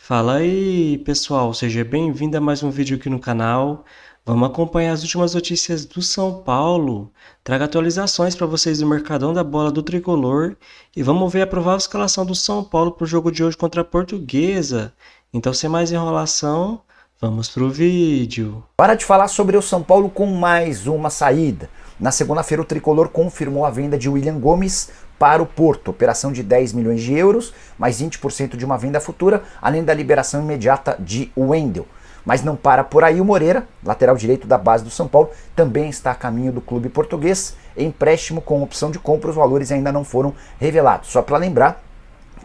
Fala aí, pessoal, seja bem-vindo a mais um vídeo aqui no canal. Vamos acompanhar as últimas notícias do São Paulo. Trago atualizações para vocês do Mercadão da Bola do Tricolor e vamos ver a provável escalação do São Paulo para o jogo de hoje contra a Portuguesa. Então, sem mais enrolação, vamos pro vídeo. Para de falar sobre o São Paulo com mais uma saída. Na segunda-feira, o Tricolor confirmou a venda de William Gomes para o Porto. Operação de 10 milhões de euros, mais 20% de uma venda futura, além da liberação imediata de Wendel. Mas não para por aí. O Moreira, lateral direito da base do São Paulo, também está a caminho do clube português. Empréstimo com opção de compra, os valores ainda não foram revelados. Só para lembrar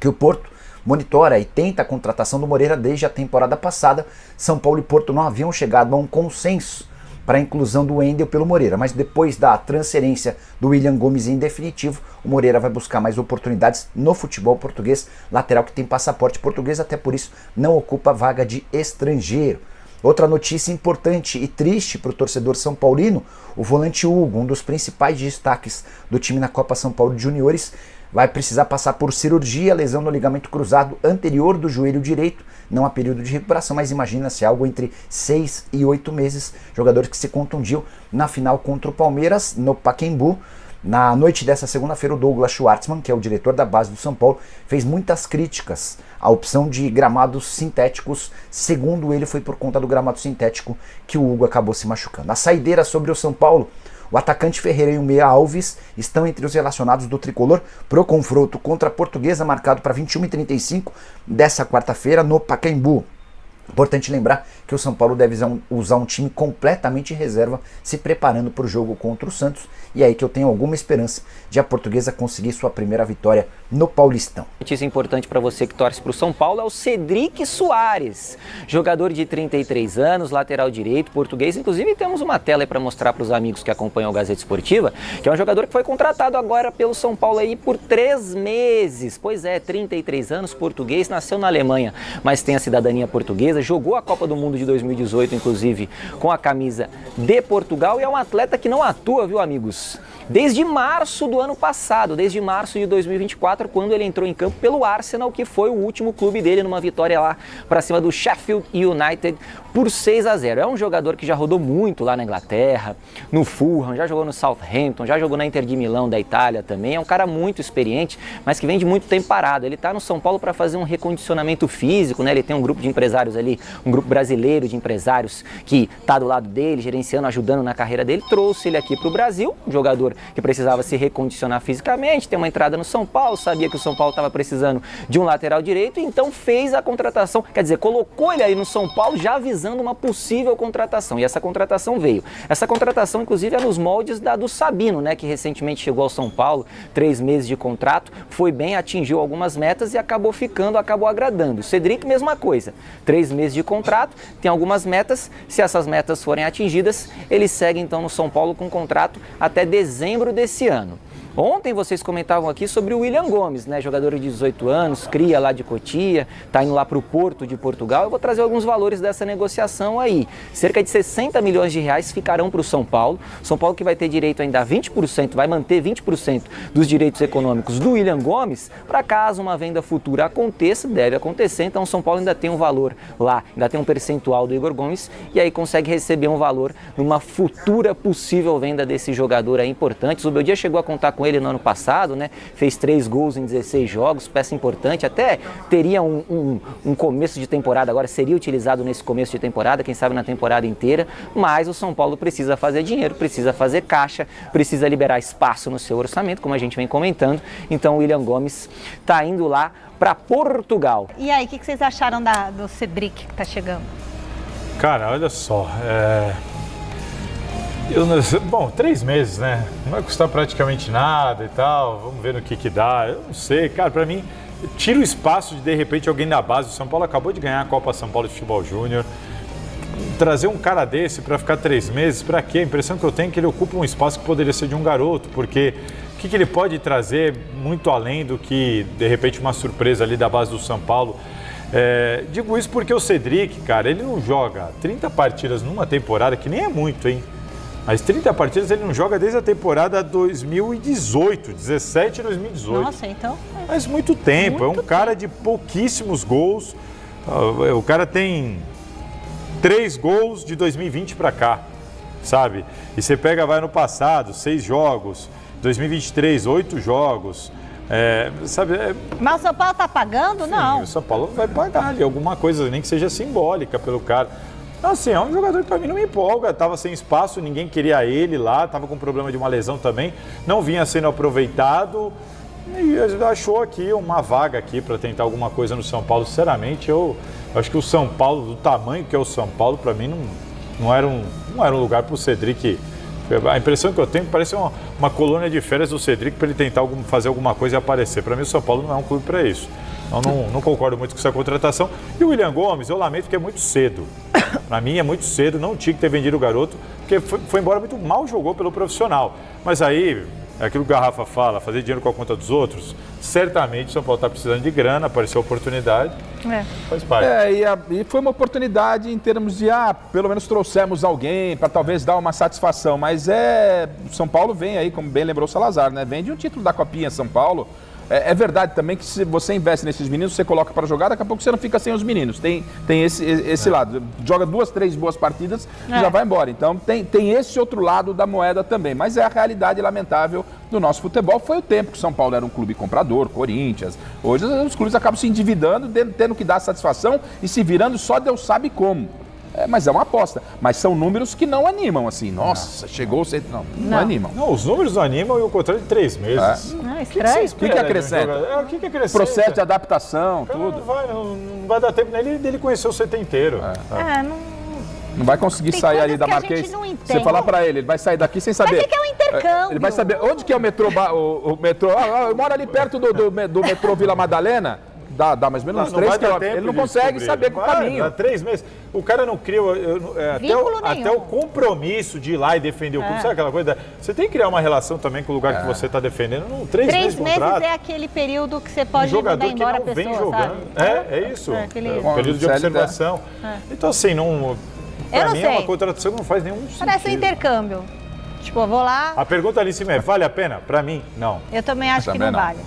que o Porto monitora e tenta a contratação do Moreira desde a temporada passada. São Paulo e Porto não haviam chegado a um consenso para a inclusão do Wendel pelo Moreira, mas depois da transferência do William Gomes em definitivo, o Moreira vai buscar mais oportunidades no futebol português, lateral que tem passaporte português, até por isso não ocupa vaga de estrangeiro. Outra notícia importante e triste para o torcedor são paulino, o volante Hugo, um dos principais destaques do time na Copa São Paulo de Juniores, vai precisar passar por cirurgia, lesão no ligamento cruzado anterior do joelho direito. Não há período de recuperação, mas imagina-se algo entre 6 e 8 meses. Jogador que se contundiu na final contra o Palmeiras, no Pacaembu. Na noite dessa segunda-feira, o Douglas Schwartzman, que é o diretor da base do São Paulo, fez muitas críticas à opção de gramados sintéticos. Segundo ele, foi por conta do gramado sintético que o Hugo acabou se machucando. A saideira sobre o São Paulo: o atacante Ferreira e o meia Alves estão entre os relacionados do Tricolor para o confronto contra a Portuguesa, marcado para 21h35 dessa quarta-feira no Pacaembu. Importante lembrar que o São Paulo deve usar um time completamente em reserva, se preparando para o jogo contra o Santos, e é aí que eu tenho alguma esperança de a Portuguesa conseguir sua primeira vitória no Paulistão. Notícia importante para você que torce para o São Paulo é o Cedric Soares, jogador de 33 anos, lateral direito, português. Inclusive temos uma tela aí para mostrar para os amigos que acompanham a Gazeta Esportiva, que é um jogador que foi contratado agora pelo São Paulo aí por 3 meses. Pois é, 33 anos, português, nasceu na Alemanha, mas tem a cidadania portuguesa, jogou a Copa do Mundo de 2018, inclusive, com a camisa de Portugal, e é um atleta que não atua, viu, amigos? Desde março do ano passado, desde março de 2024, quando ele entrou em campo pelo Arsenal, que foi o último clube dele, numa vitória lá para cima do Sheffield United por 6-0. É um jogador que já rodou muito lá na Inglaterra, no Fulham, já jogou no Southampton, já jogou na Inter de Milão da Itália também. É um cara muito experiente, mas que vem de muito tempo parado. Ele está no São Paulo para fazer um recondicionamento físico, né? Ele tem um grupo de empresários ali, um grupo brasileiro de empresários que está do lado dele, gerenciando, ajudando na carreira dele. Trouxe ele aqui para o Brasil, um jogador que precisava se recondicionar fisicamente, tem uma entrada no São Paulo, sabia que o São Paulo estava precisando de um lateral direito, então fez a contratação, quer dizer, colocou ele aí no São Paulo já visando uma possível contratação, e essa contratação veio. Essa contratação, inclusive, é nos moldes do Sabino, né, que recentemente chegou ao São Paulo, 3 meses de contrato, foi bem, atingiu algumas metas e acabou agradando. O Cedric, mesma coisa, 3 meses de contrato, tem algumas metas, se essas metas forem atingidas, ele segue então no São Paulo com contrato até dezembro desse ano. Ontem vocês comentavam aqui sobre o William Gomes, né, jogador de 18 anos, cria lá de Cotia, está indo lá para o Porto de Portugal. Eu vou trazer alguns valores dessa negociação aí. Cerca de 60 milhões de reais ficarão para o São Paulo. São Paulo que vai ter direito ainda a 20%, vai manter 20% dos direitos econômicos do William Gomes, para caso uma venda futura aconteça, deve acontecer. Então o São Paulo ainda tem um valor lá, ainda tem um percentual do Igor Gomes, e aí consegue receber um valor numa futura possível venda desse jogador aí importante. O Zubeldia chegou a contar com ele no ano passado, né? Fez 3 gols em 16 jogos, peça importante, até teria um começo de temporada, agora seria utilizado nesse começo de temporada, quem sabe na temporada inteira, mas o São Paulo precisa fazer dinheiro, precisa fazer caixa, precisa liberar espaço no seu orçamento, como a gente vem comentando, então o William Gomes está indo lá para Portugal. E aí, o que vocês acharam do Cedric que está chegando? Cara, olha só, bom, 3 meses, né? Não vai custar praticamente nada e tal. Vamos ver no que dá. Eu não sei, cara, pra mim, tira o espaço de repente, alguém da base. O São Paulo acabou de ganhar a Copa São Paulo de Futebol Júnior. Trazer um cara desse pra ficar 3 meses, pra quê? A impressão que eu tenho é que ele ocupa um espaço que poderia ser de um garoto, porque o que ele pode trazer muito além do que, de repente, uma surpresa ali da base do São Paulo? Digo isso porque o Cedric, cara, ele não joga 30 partidas numa temporada, que nem é muito, hein? Mas 30 partidas ele não joga desde a temporada 2018, 17 e 2018. Nossa, então... Mas muito tempo, é um Muito cara de pouquíssimos gols, O cara tem 3 gols de 2020 para cá, sabe? E você vai no passado, 6 jogos, 2023, 8 jogos, sabe? Mas o São Paulo tá pagando? Sim, não. o São Paulo vai pagar ali alguma coisa, nem que seja simbólica pelo cara. Então, assim, é um jogador que para mim não me empolga, estava sem espaço, ninguém queria ele lá, estava com problema de uma lesão também, não vinha sendo aproveitado e achou aqui uma vaga aqui para tentar alguma coisa no São Paulo. Sinceramente, eu acho que o São Paulo, do tamanho que é o São Paulo, para mim não era um lugar para o Cedric. A impressão que eu tenho parece uma colônia de férias do Cedric para ele tentar fazer alguma coisa e aparecer. Para mim, o São Paulo não é um clube para isso. Então, não concordo muito com essa contratação. E o William Gomes, eu lamento que é muito cedo. Para mim, é muito cedo. Não tinha que ter vendido o garoto, porque foi embora muito mal, jogou pelo profissional. Mas aí, é aquilo que o Garrafa fala, fazer dinheiro com a conta dos outros, certamente o São Paulo está precisando de grana, apareceu a oportunidade, faz parte. E foi uma oportunidade em termos de, pelo menos trouxemos alguém para talvez dar uma satisfação, mas São Paulo vem aí, como bem lembrou o Salazar, né? Vem de um título da Copinha São Paulo. É verdade também que se você investe nesses meninos, você coloca para jogar, daqui a pouco você não fica sem os meninos. Tem esse lado. Joga 2, 3 boas partidas e já vai embora. Então tem esse outro lado da moeda também. Mas é a realidade lamentável do nosso futebol. Foi o tempo que o São Paulo era um clube comprador, Corinthians. Hoje os clubes acabam se endividando, tendo que dar satisfação e se virando só Deus sabe como. Mas é uma aposta. Mas são números que não animam, assim. Nossa, chegou o centro. Não animam. Não, os números não animam e o contrato de 3 meses. Estranho. O que acrescenta? O que acrescenta? Processo de adaptação, tudo. Não vai dar tempo dele conhecer o CT inteiro. Não vai conseguir Tem sair coisas ali da que a Marquês. gente não Você entende. falar pra ele vai sair daqui sem saber. Mas que é um intercâmbio. Ele vai saber onde que é o metrô. O metrô. Eu moro ali perto do metrô Vila Madalena. Dá mais ou menos uns 3 quilômetros. Ele não consegue saber com o caminho. Dá 3 meses. O cara não cria até o compromisso de ir lá e defender o clube. Sabe aquela coisa? Você tem que criar uma relação também com o lugar que você está defendendo. 3 meses de contrato. é aquele período que você pode mandar jogador que embora não a vem pessoa, jogando. sabe? É isso. Aquele... Um período de observação. Então, assim, pra mim é uma sei. contratação que não faz nenhum sentido. Parece um intercâmbio. Tipo, eu vou lá... A pergunta ali em cima é, vale a pena? Pra mim, não. Eu também acho que Também não não. vale.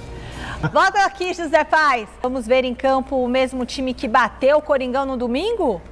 Volta aqui, José Paz. Vamos ver em campo o mesmo time que bateu o Coringão no domingo?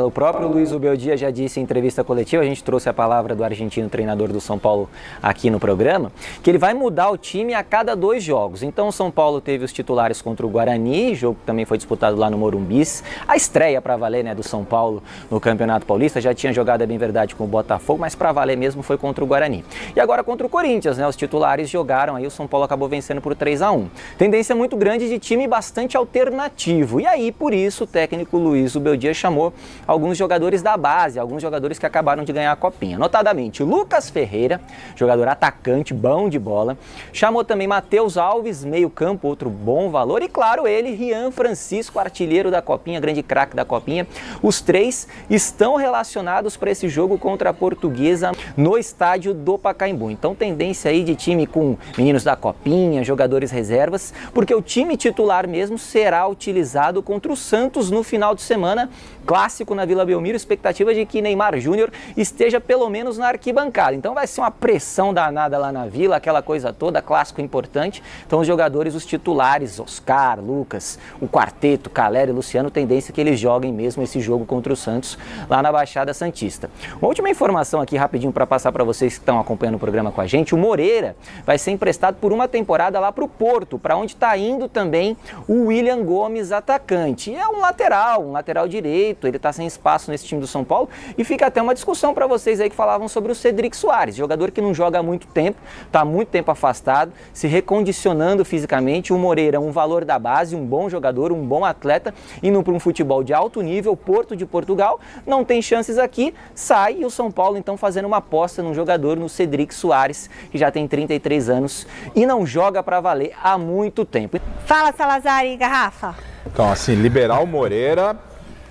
O próprio Luiz Ubeldia já disse em entrevista coletiva, a gente trouxe a palavra do argentino treinador do São Paulo aqui no programa, que ele vai mudar o time a cada 2 jogos. Então o São Paulo teve os titulares contra o Guarani, jogo que também foi disputado lá no Morumbis. A estreia para valer, né, do São Paulo no Campeonato Paulista, já tinha jogado, é bem verdade, com o Botafogo, mas para valer mesmo foi contra o Guarani. E agora contra o Corinthians, né, os titulares jogaram, aí o São Paulo acabou vencendo por 3-1. Tendência muito grande de time bastante alternativo. E aí, por isso, o técnico Luiz Ubeldia chamou alguns jogadores da base, alguns jogadores que acabaram de ganhar a Copinha. Notadamente, Lucas Ferreira, jogador atacante, bom de bola. Chamou também Matheus Alves, meio campo, outro bom valor. E claro, ele, Rian Francisco, artilheiro da Copinha, grande craque da Copinha. Os 3 estão relacionados para esse jogo contra a Portuguesa no estádio do Pacaembu. Então, tendência aí de time com meninos da Copinha, jogadores reservas, porque o time titular mesmo será utilizado contra o Santos no final de semana, clássico na Vila Belmiro, expectativa de que Neymar Júnior esteja pelo menos na arquibancada. Então vai ser uma pressão danada lá na Vila, aquela coisa toda, clássico importante. Então os jogadores, os titulares, Oscar, Lucas, o quarteto, Caleri e Luciano, tendência que eles joguem mesmo esse jogo contra o Santos lá na Baixada Santista. Uma última informação aqui rapidinho para passar para vocês que estão acompanhando o programa com a gente. O Moreira vai ser emprestado por uma temporada lá para o Porto, para onde está indo também o William Gomes, atacante. E é um lateral direito, ele está sem espaço nesse time do São Paulo e fica até uma discussão para vocês aí que falavam sobre o Cedric Soares, jogador que não joga há muito tempo, está há muito tempo afastado, se recondicionando fisicamente. O Moreira, um valor da base, um bom jogador, um bom atleta, indo para um futebol de alto nível, Porto de Portugal, não tem chances aqui, sai, e o São Paulo então fazendo uma aposta num jogador, no Cedric Soares, que já tem 33 anos e não joga para valer há muito tempo. Fala, Salazar e Garrafa. Então, assim, liberar o Moreira,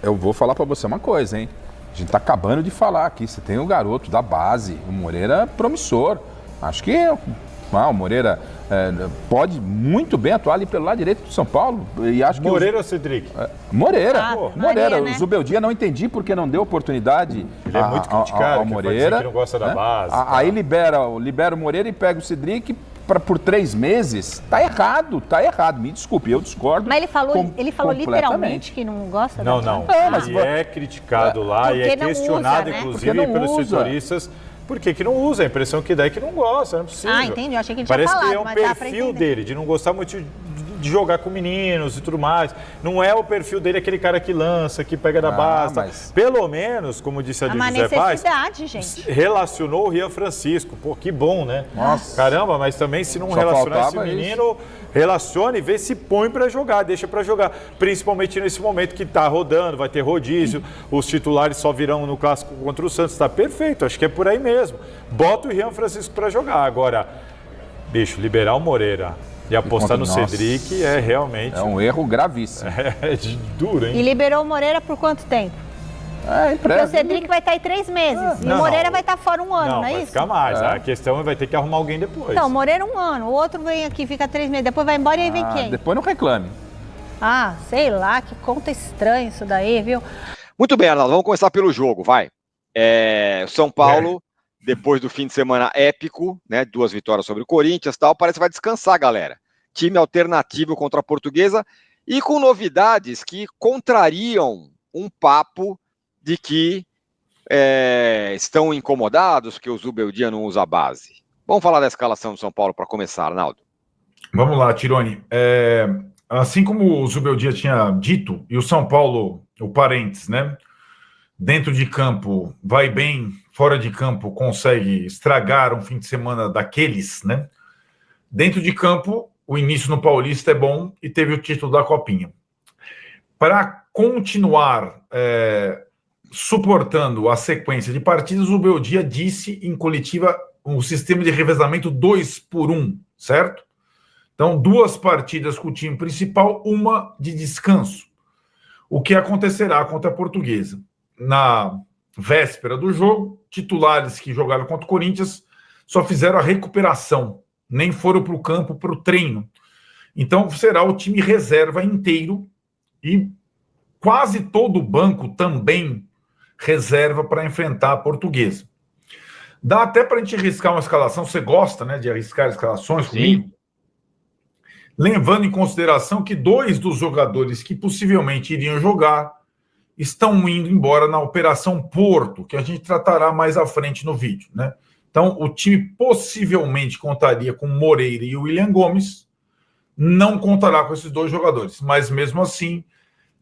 eu vou falar pra você uma coisa, hein? A gente tá acabando de falar aqui, você tem o garoto da base, o Moreira promissor. Acho que o Moreira pode muito bem atuar ali pelo lado direito do São Paulo. E acho que Moreira ou Cedric? Moreira. Moreira. Maria, né? O Zubeldia não entendi porque não deu oportunidade Ele é muito criticado, ao que Moreira. que não gosta da base. Aí libera o Moreira e pega o Cedric por 3 meses, tá errado. Me desculpe, eu discordo. Mas ele falou completamente. literalmente que não gosta Não, da não. mas Ele é criticado lá e Porque é não questionado, usa, né? inclusive, Porque não pelos usa. setoristas. Por que não usa? A impressão que dá é que não gosta, não é possível. Ah, entendi. Eu achei que ele tinha Parece falado, que é um mas dá pra perfil entender. dele, de não gostar muito de jogar com meninos e tudo mais. Não é o perfil dele aquele cara que lança, que pega da base. mas- Pelo menos, como disse a É uma José Paz, necessidade, gente. relacionou o Rian Francisco. Pô, que bom, né? Nossa. Caramba, mas também se não Só relacionar esse faltava menino, relacione e vê se põe pra jogar, deixa pra jogar. Principalmente nesse momento que tá rodando, vai ter rodízio, os titulares só virão no clássico contra o Santos. Tá perfeito, acho que é por aí mesmo. Bota o Rian Francisco pra jogar. Agora, bicho, liberar o Moreira e apostar no Nossa. Cedric é realmente É um erro gravíssimo. duro, E hein? liberou o Moreira por quanto tempo? É, em Porque o breve. Cedric vai estar aí 3 meses. E Não, o Moreira não. vai estar fora um ano, não, é vai isso? ficar mais. É. A questão é vai ter que arrumar alguém depois. Então, o Moreira 1 ano. O outro vem aqui, fica 3 meses. Depois vai embora e aí vem quem? Depois não reclame. Ah, sei lá, que conta estranha isso daí, viu? Muito bem, Arnaldo, vamos começar pelo jogo, vai. O São Paulo, depois do fim de semana épico, né, 2 vitórias sobre o Corinthians e tal, parece que vai descansar, galera. Time alternativo contra a Portuguesa e com novidades que contrariam um papo de que estão incomodados porque o Zubeldia não usa a base. Vamos falar da escalação do São Paulo para começar, Arnaldo. Vamos lá, Tironi. Assim como o Zubeldia tinha dito, e o São Paulo, o parentes, né? Dentro de campo vai bem, fora de campo consegue estragar um fim de semana daqueles, né? Dentro de campo, o início no Paulista é bom e teve o título da Copinha. Para continuar suportando a sequência de partidas, o Zubeldia disse em coletiva um sistema de revezamento 2-por-1, certo? Então, 2 partidas com o time principal, 1 de descanso. O que acontecerá contra a Portuguesa? Na véspera do jogo, titulares que jogaram contra o Corinthians só fizeram a recuperação, nem foram para o campo, para o treino. Então, será o time reserva inteiro e quase todo o banco também reserva para enfrentar a Portuguesa. Dá até para a gente arriscar uma escalação, você gosta, né, de arriscar escalações comigo? Levando em consideração que 2 dos jogadores que possivelmente iriam jogar estão indo embora na Operação Porto, que a gente tratará mais à frente no vídeo, né? Então, o time possivelmente contaria com Moreira e William Gomes, não contará com esses 2 jogadores, mas mesmo assim,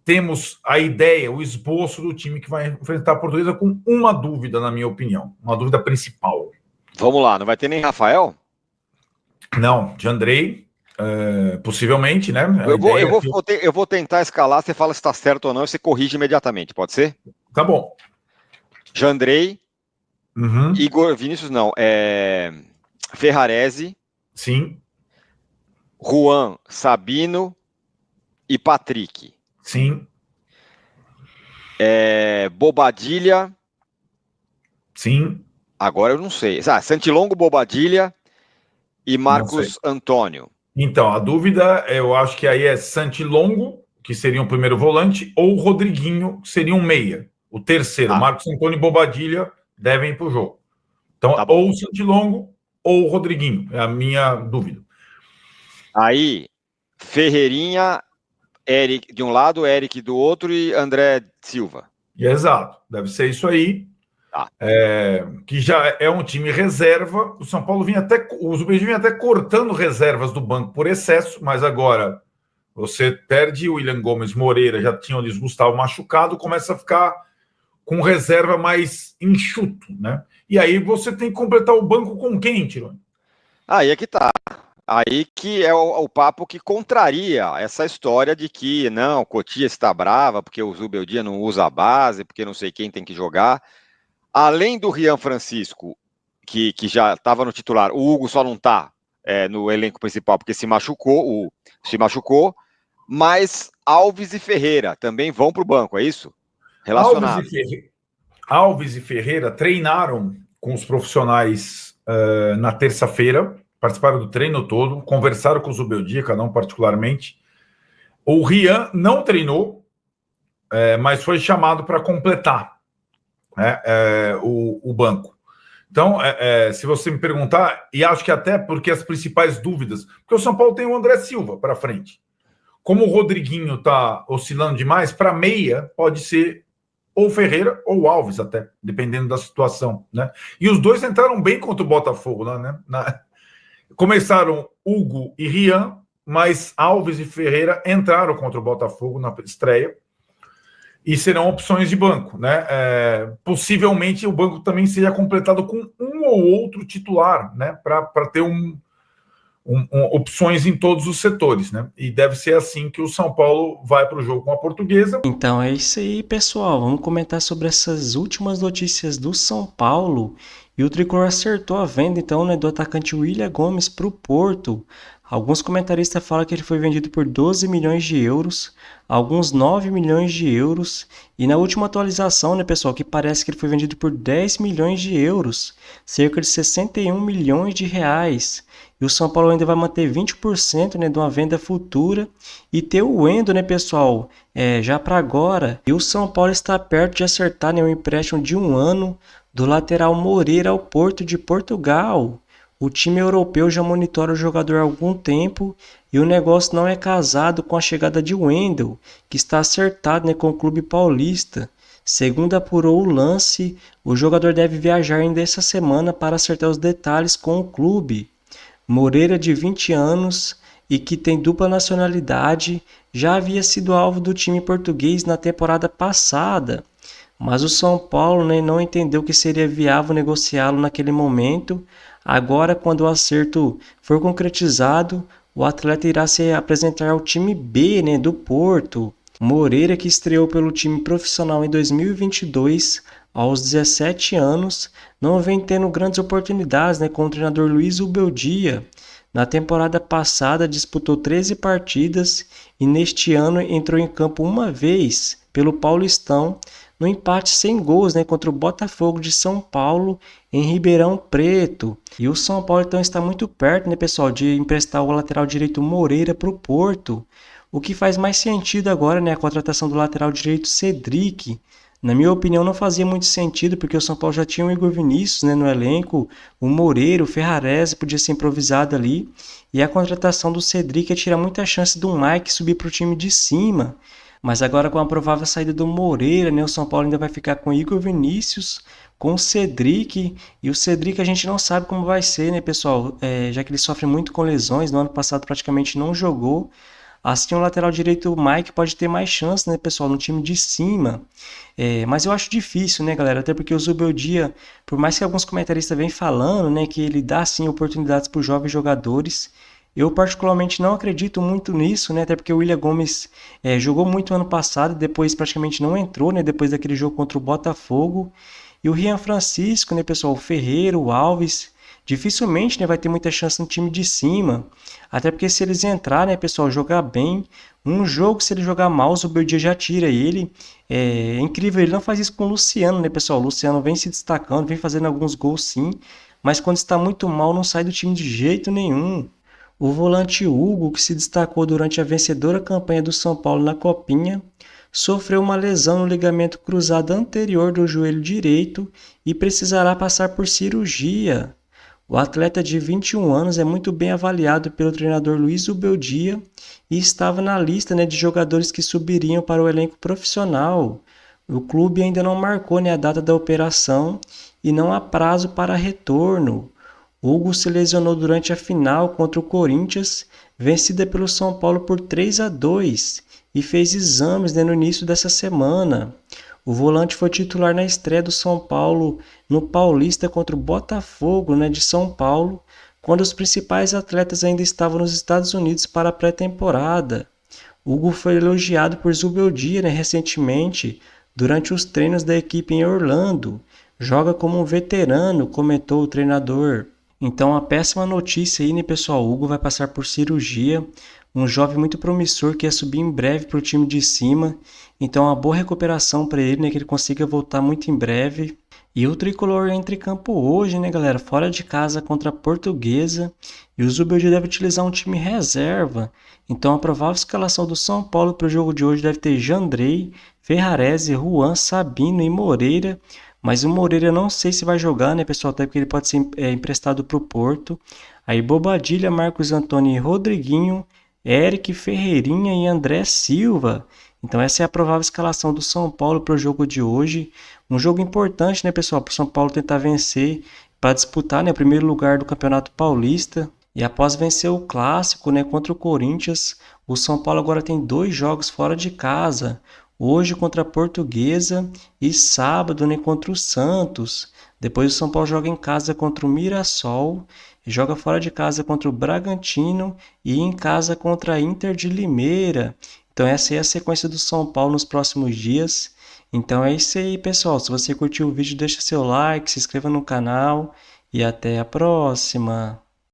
temos a ideia, o esboço do time que vai enfrentar a Portuguesa com uma dúvida, na minha opinião, uma dúvida principal. Vamos lá, não vai ter nem Rafael? Não, de Andrei, possivelmente, né? Eu vou tentar escalar, você fala se está certo ou não, e você corrige imediatamente, pode ser? Tá bom. Jandrei, Uhum. Igor Vinícius não, Ferrarese, Sim, Juan, Sabino e Patrick. sim, Bobadilha, sim. agora eu não sei. Santilongo, Bobadilha e Não Marcos Antônio. Então, a dúvida, eu acho que aí é Santilongo, que seria um primeiro volante, ou Rodriguinho, que seria um meia. O terceiro, Marcos Antônio e Bobadilha, devem ir para o jogo. Então, Tá bom. ou Santilongo ou Rodriguinho, é a minha dúvida. Aí, Ferreirinha, Eric de um lado, Eric do outro e André Silva. Exato, deve ser isso aí. Tá. Que já é um time reserva. O São Paulo o Zubeldia vinha até cortando reservas do banco por excesso, mas agora você perde o William Gomes, Moreira, já tinha o Luiz Gustavo machucado, começa a ficar com reserva mais enxuto, né? E aí você tem que completar o banco com quem, Tironi? Aí é que tá. Aí que é o papo que contraria essa história de que, não, Cotia está brava porque o Zubeldia não usa a base, porque não sei quem tem que jogar. Além do Rian Francisco, que já estava no titular, o Hugo só não está no elenco principal porque se machucou, mas Alves e Ferreira também vão para o banco, é isso? Relacionado. Alves e Ferreira treinaram com os profissionais na terça-feira, participaram do treino todo, conversaram com o Zubeldia, cada um particularmente. O Rian não treinou, mas foi chamado para completar o banco. Então, se você me perguntar, e acho que até porque as principais dúvidas, porque o São Paulo tem o André Silva para frente. Como o Rodriguinho está oscilando demais, para meia pode ser ou Ferreira ou Alves até, dependendo da situação, né? E os dois entraram bem contra o Botafogo, né? Começaram Hugo e Rian, mas Alves e Ferreira entraram contra o Botafogo na estreia e serão opções de banco, né? Possivelmente o banco também seja completado com um ou outro titular, né? Para ter opções em todos os setores, né? E deve ser assim que o São Paulo vai para o jogo com a Portuguesa. Então é isso aí, pessoal. Vamos comentar sobre essas últimas notícias do São Paulo. E o Tricolor acertou a venda, então, né, do atacante William Gomes para o Porto. Alguns comentaristas falam que ele foi vendido por 12 milhões de euros, alguns 9 milhões de euros. E na última atualização, né, pessoal, que parece que ele foi vendido por 10 milhões de euros, cerca de 61 milhões de reais. E o São Paulo ainda vai manter 20%, né, de uma venda futura e ter o Wendel, né, pessoal, já para agora. E o São Paulo está perto de acertar, né, um empréstimo de 1 ano do lateral Moreira ao Porto de Portugal. O time europeu já monitora o jogador há algum tempo e o negócio não é casado com a chegada de Wendel, que está acertado, né, com o clube paulista. Segundo apurou o Lance, o jogador deve viajar ainda essa semana para acertar os detalhes com o clube. Moreira, de 20 anos e que tem dupla nacionalidade, já havia sido alvo do time português na temporada passada, mas o São Paulo, né, não entendeu que seria viável negociá-lo naquele momento. Agora, quando o acerto for concretizado, o atleta irá se apresentar ao time B, né, do Porto. Moreira, que estreou pelo time profissional em 2022, aos 17 anos, não vem tendo grandes oportunidades, né, com o treinador Luiz Ubeldia. Na temporada passada disputou 13 partidas e neste ano entrou em campo uma vez pelo Paulistão, no empate sem gols, né, contra o Botafogo de São Paulo em Ribeirão Preto. E o São Paulo então está muito perto, né, pessoal, de emprestar o lateral direito Moreira para o Porto. O que faz mais sentido agora, né, a contratação do lateral direito Cedric. Na minha opinião, não fazia muito sentido, porque o São Paulo já tinha o Igor Vinícius, né, no elenco, o Moreira, o Ferrarese podia ser improvisado ali, e a contratação do Cedric ia tirar muita chance do Mike subir para o time de cima. Mas agora, com a provável saída do Moreira, né, o São Paulo ainda vai ficar com o Igor Vinícius, com o Cedric, e o Cedric a gente não sabe como vai ser, né, pessoal, já que ele sofre muito com lesões, no ano passado praticamente não jogou. Assim, o lateral direito, o Mike, pode ter mais chance, né, pessoal, no time de cima. Mas eu acho difícil, né, galera? Até porque o Zubeldia, por mais que alguns comentaristas venham falando, né, que ele dá, sim, oportunidades para os jovens jogadores, eu particularmente não acredito muito nisso, né? Até porque o William Gomes jogou muito ano passado, depois praticamente não entrou, né? Depois daquele jogo contra o Botafogo. E o Rian Francisco, né, pessoal? O Ferreira, o Alves, dificilmente, né, vai ter muita chance no time de cima. Até porque se eles entrarem, né, pessoal, jogar bem, um jogo, se ele jogar mal, o Zubeldia já tira ele. É incrível, ele não faz isso com o Luciano, né, pessoal? O Luciano vem se destacando, vem fazendo alguns gols sim, mas quando está muito mal, não sai do time de jeito nenhum. O volante Hugo, que se destacou durante a vencedora campanha do São Paulo na Copinha, sofreu uma lesão no ligamento cruzado anterior do joelho direito e precisará passar por cirurgia. O atleta de 21 anos é muito bem avaliado pelo treinador Luiz Ubeldia e estava na lista, né, de jogadores que subiriam para o elenco profissional. O clube ainda não marcou, né, a data da operação e não há prazo para retorno. Hugo se lesionou durante a final contra o Corinthians, vencida pelo São Paulo por 3-2, e fez exames, né, no início dessa semana. O volante foi titular na estreia do São Paulo no Paulista contra o Botafogo, né, de São Paulo, quando os principais atletas ainda estavam nos Estados Unidos para a pré-temporada. Hugo foi elogiado por Zubeldia, né, recentemente, durante os treinos da equipe em Orlando. Joga como um veterano, comentou o treinador. Então, a péssima notícia aí, né, pessoal? O Hugo vai passar por cirurgia. Um jovem muito promissor que ia subir em breve para o time de cima. Então, uma boa recuperação para ele, né? Que ele consiga voltar muito em breve. E o Tricolor entra em campo hoje, né, galera? Fora de casa contra a Portuguesa. E o Zubeldia deve utilizar um time reserva. Então, a provável escalação do São Paulo para o jogo de hoje deve ter Jandrei, Ferrarese, Juan, Sabino e Moreira. Mas o Moreira não sei se vai jogar, né, pessoal? Até porque ele pode ser emprestado para o Porto. Aí Bobadilha, Marcos Antônio e Rodriguinho, Eric, Ferreirinha e André Silva. Então essa é a provável escalação do São Paulo para o jogo de hoje. Um jogo importante, né, pessoal? Para o São Paulo tentar vencer, para disputar, né, o primeiro lugar do Campeonato Paulista. E após vencer o Clássico, né, contra o Corinthians, o São Paulo agora tem 2 jogos fora de casa. Hoje contra a Portuguesa e sábado, né, contra o Santos. Depois o São Paulo joga em casa contra o Mirassol, joga fora de casa contra o Bragantino e em casa contra a Inter de Limeira. Então essa é a sequência do São Paulo nos próximos dias. Então é isso aí, pessoal. Se você curtiu o vídeo, deixa seu like, se inscreva no canal e até a próxima.